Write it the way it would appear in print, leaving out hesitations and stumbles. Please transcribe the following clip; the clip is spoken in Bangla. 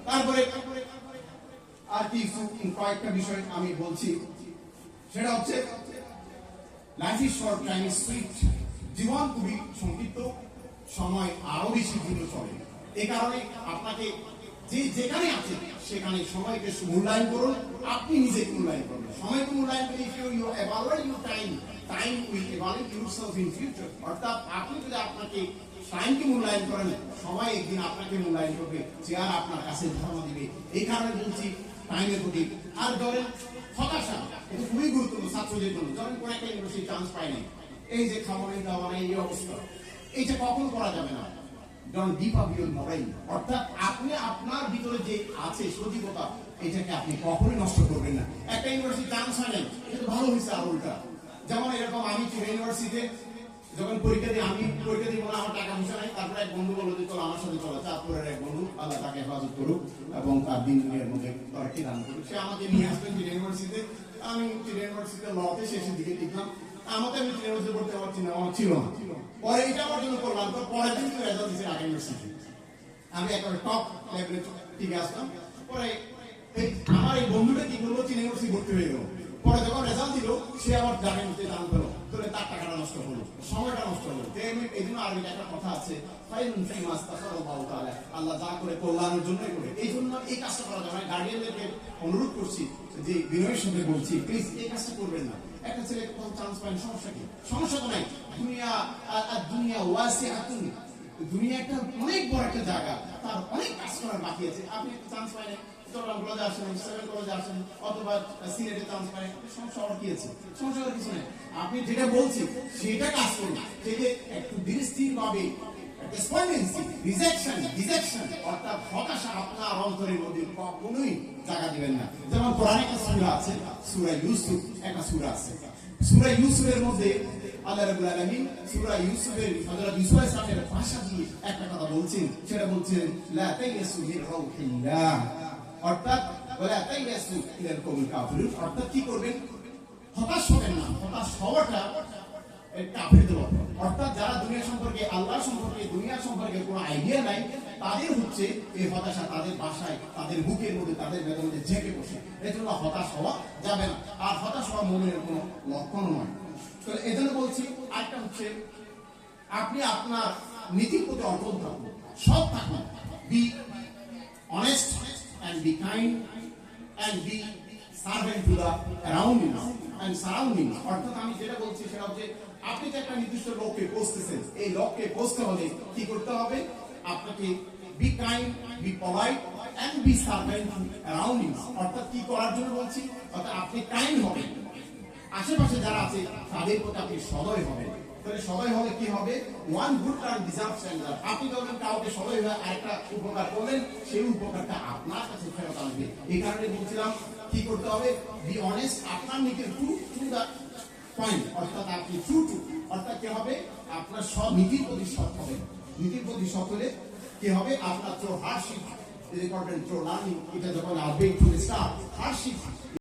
তারপরে আর কিছু কয়েকটা বিষয় আমি বলছি, সেটা হচ্ছে life is short, time is sweet. জীবন খুবই সংক্ষিপ্ত, সময় আরো বেশি দ্রুত চলে। এই কারণে আপনাকে যেখানে আছে সেখানে সময়কে মূল্যায়ন করুন, আপনি নিজেকে মূল্যায়ন করুন, সময়কে মূল্যায়ন করে you evaluate your time, time will evaluate yourself in future. অর্থাৎ আপনি যদি আপনাকে টাইমকে মূল্যায়ন করেন, সময় একদিন আপনাকে মূল্যায়ন করবে, চেয়ার আপনার কাছে ধারণা দিবে। এই কারণে বলছি টাইমের প্রতি। আর ধরেন হতাশা, এটা খুবই গুরুত্বপূর্ণ ছাত্রদের জন্য। ধরেন কোন একটা ইউনিভার্সিটি চান্স পায় নাই, এই যে খাওয়া নেই দাওয়া নেই, এই অবস্থা, এইটা কখন করা যাবে না। Don't give up your moral. অর্থাৎ আপনি আপনার ভিতরে যে আছে সজীবতা, এটাকে আপনি কখনোই নষ্ট করবেন না। একটা ইউনিভার্সিটি চান্স হয় নাই, এটা ভালো হয়েছে। আর উল্টা যেমন এরকম, আমি ইউনিভার্সিটিতে যখন পরীক্ষা দিই, আমি পরীক্ষা দিব না, আমার টাকা পয়সা নাই, তারপরে এক বন্ধু বললো যে চলো আমার সাথে চলো। চাঁদপুরের এক বন্ধু, আল্লাহ তাকে হেফাজত করুক এবং তার দিন দুনিয়ার মধ্যে তরক্কি দান করুক, সে আমাকে নিয়ে আসবেন ইউনিভার্সিটিতে। আমি ইউনিভার্সিটিতে লতে শেষের দিকে লিখলাম, আমাকে আমি ইউনিভার্সিটি পড়তে পারছি না, আমার ছিল না। পরে এটা আমার জন্য করলাম, তো পরের দিন রেজাল্ট দিচ্ছে ঢাকা ইউনিভার্সিটি, আমি একেবারে টপ লেভেলে টিকে আসলাম। পরে আমার এই বন্ধুটা কি করলো, ইউনিভার্সিটি ভর্তি হয়ে গেল। পরে যখন রেজাল্ট দিল, সে আবার ঢাকা ইউনিভার্সিটি দান পেলো, তাহলে তার টাকাটা নষ্ট হলো, সময়টা নষ্ট হলো। এই জন্য আর একটা কথা আছে, আল্লাহ যা করে কল্যাণের জন্যই করে। এই জন্য এই কাজটা করা যাবে না। গার্ডিয়ানদেরকে অনুরোধ করছি, যে বিনয়ের সঙ্গে বলছি, প্লিজ এই কাজটা করবেন না। একটা ছেলে কোন চান্স পায়, সমস্যা কি? সমস্যা তো নাই। দুনিয়া ওয়াসিআতুন, দুনিয়া একটা অনেক বড় একটা জায়গা, তার অনেক কাজ করার বাকি আছে। আপনি একটা চান্স পায় না, চট্টগ্রাম কলেজে আসেন, সেভেন কলেজে আসেন, অথবা সিলেটে চান্স পায়, সমস্যা আর কি আছে? সমস্যা আর কিছু নেই। আপনি যেটা বলছি সেটা কাজ করুন, সেটা একটু ধীরস্থির ভাবে। অর্থাৎ হতাশা আপনার অন্তরের মধ্যে কখনোই জায়গা দিবেন না। যেমন কোরআনে একটা সূরা আছে, সূরা ইউসুফ, একটা সূরা আছে। সূরা ইউসুফের মধ্যে আল্লাহ রাব্বুল আলামিন সূরা ইউসুফের হযরত ইউসুফ আলাইহিস সালামের ভাষা দিয়ে একটা কথা বলছেন, সেটা বলছেন লা তাইয়াসু মির রাউহিল্লাহ। অর্থাৎ ওয়ালা তাইয়াসু ইলাল কওমিল কাফিরুন। অর্থাৎ কি করবেন? হতাশ হবেন না। হতাশ হওয়াটা কাফেরদের লক্ষণ। অর্থাৎ যারা দুনিয়া সম্পর্কে, আল্লাহ সম্পর্কে, দুনিয়া সম্পর্কে কোনো আইডিয়া নাই, তাদের হচ্ছে এই হতাশা তাদের বাসায়, তাদের বুকের মধ্যে, তাদের ভেতর মধ্যে জেঁকে বসে। এই জন্য হতাশ হওয়া যাবে না। আর হতাশ হওয়া মুমিনের কোনো লক্ষণ নয়। তো এই জন্য বলছি, আরেকটা হচ্ছে আপনি আপনার নীতির প্রতি অটল থাকুন, সৎ থাকুন, be honest and be kind and be servant to the surroundings and surroundings. অর্থাৎ আমি যেটা বলছি সেটা হচ্ছে, আপনি যে একটা নির্দিষ্ট লক্ষ্যে পৌঁছতেছেন, এই লক্ষ্যে পৌঁছতে হলে কি করতে হবে? আপনাকে be kind, be polite and be servant to surroundings। অর্থাৎ কি করার জন্য বলছি? অর্থাৎ আপনি কাইন্ড হবেন, আশেপাশে যারা আছে তাদের প্রতি আপনি সদয় হবেন। তাহলে সদয় হলে কি হবে? One good turn deserves another. আপনি যখন কাউকে সদয় হয়ে আরেকটা উপকার করলেন, সেই উপকারটা আপনার কাছে ফেরত আসবে। এই কারণে বলছিলাম কি করতে হবে? বি অনেস্ট, আপনার নিজের টু দ্য পয়েন্ট। অর্থাৎ আপনি টু, অর্থাৎ কি হবে? আপনার সব নীতির প্রতি সৎ হবে। নীতির প্রতি সৎ হলে কি হবে? আপনার থ্রু হার্ডশিপ করবেন, থ্রু লার্নিং, এটা যখন আসবে টু স্টার্ট হার্ডশিপ